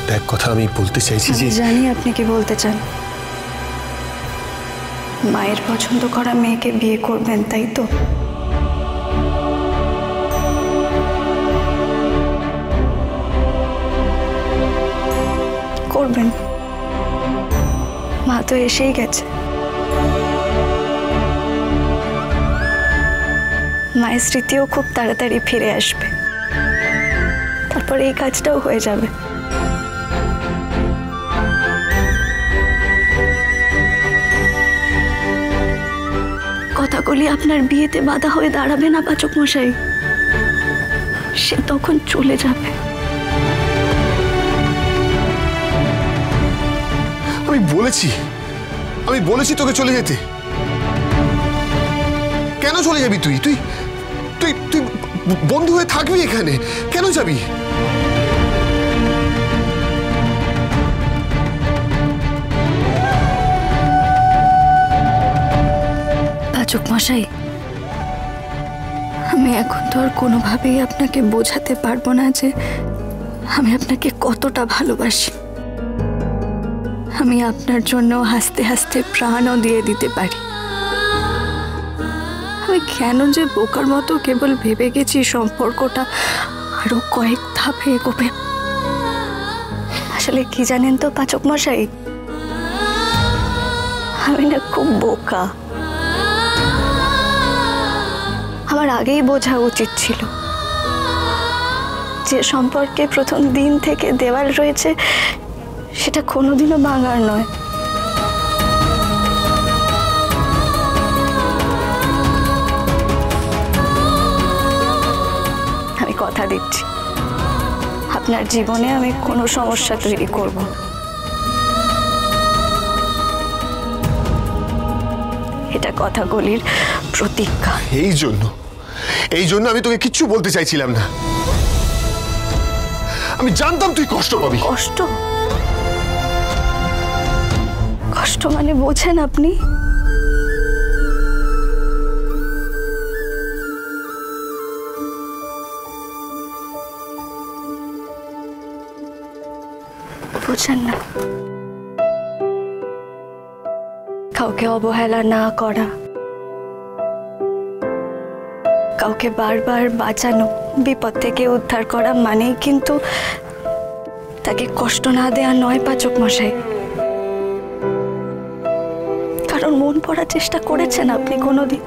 একটা এক কথা আমি বলতে চাইছি যে জানি আপনি কি বলতে চান। মায়ের পছন্দ করা মেয়েকে বিয়ে করবেন, তাই তো? করবেন। মা তো এসেই গেছে। মায়ের স্মৃতিও খুব তাড়াতাড়ি ফিরে আসবে, তারপর এই কাজটাও হয়ে যাবে। কথাগুলি আপনার বিয়েতে বাধা হয়ে দাঁড়াবে না পাচক মশাই, সে তখন চলে যাবে। আমি বলেছি তোকে চলে যেতে। কেন চলে যাবি তুই? তুই তুই তুই বন্ধু হয়ে থাকবি এখানে, কেন যাবি? পাচক মশাই, আমি এখন তো আর কোনোভাবেই আপনাকে বোঝাতে পারবো না যে আমি আপনাকে কতটা ভালোবাসি। আমি আপনার জন্য হাসতে হাসতে প্রাণও দিয়ে দিতে পারি। আমি কেন যে বোকার মতো কেবল ভেবে গেছি সম্পর্কটা আরো কয়েক ধাপে এগোবে। আসলে কি জানেন তো পাচক মশাই, আমি না খুব বোকা। আমার আগেই বোঝা উচিত ছিল যে সম্পর্কে প্রথম দিন থেকে দেওয়াল রয়েছে সেটা কোনোদিনও ভাঙার নয়। আমি কথা দিচ্ছি, আপনার জীবনে আমি কোনো সমস্যা তৈরি করব না। এটা কথাগুলির প্রতিজ্ঞা। এই জন্য আমি তোকে কিচ্ছু বলতে চাইছিলাম না। আমি জানতাম তুই কষ্ট পাবি। কষ্ট? কষ্ট মানে বোঝেন আপনি? বোঝেন না। কাউকে অবহেলা না করা, কাউকে বারবার বাঁচানো, বিপদ থেকে উদ্ধার করা মানেই কিন্তু তাকে কষ্ট না দেয়া নয় পাচক মশাই। কারণ মন পড়ার চেষ্টা করেছেন আপনি কোনোদিন?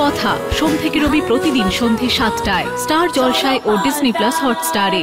কথা সোম থেকে রবি প্রতিদিন সন্ধ্যে ৭টায় স্টার জলসায় ও ডিজনি প্লাস হটস্টারে।